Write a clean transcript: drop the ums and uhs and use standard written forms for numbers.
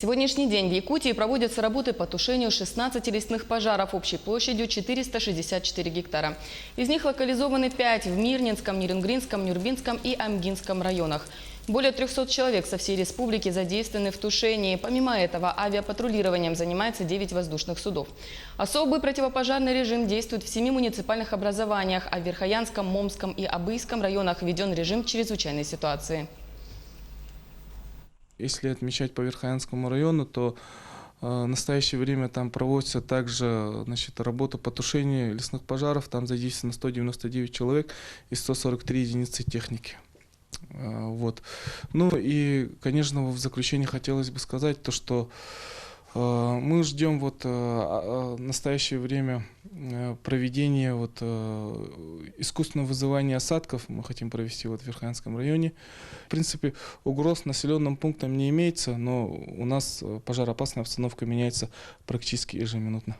Сегодняшний день в Якутии проводятся работы по тушению 16 лесных пожаров общей площадью 464 гектара. Из них локализованы 5 в Мирнинском, Ниренгринском, Нюрбинском и Амгинском районах. Более 300 человек со всей республики задействованы в тушении. Помимо этого, авиапатрулированием занимается 9 воздушных судов. Особый противопожарный режим действует в 7 муниципальных образованиях, а в Верхоянском, Момском и Абыйском районах введен режим чрезвычайной ситуации. Если отмечать по Верхоянскому району, то в настоящее время там проводится также работа по тушению лесных пожаров. Там задействовано 199 человек и 143 единицы техники. Вот. Ну и, конечно, в заключение хотелось бы сказать то, что мы ждем в настоящее время проведения искусственного вызывания осадков. Мы хотим провести в Верхоянском районе. В принципе, угроз населенным пунктам не имеется, но у нас пожароопасная обстановка меняется практически ежеминутно.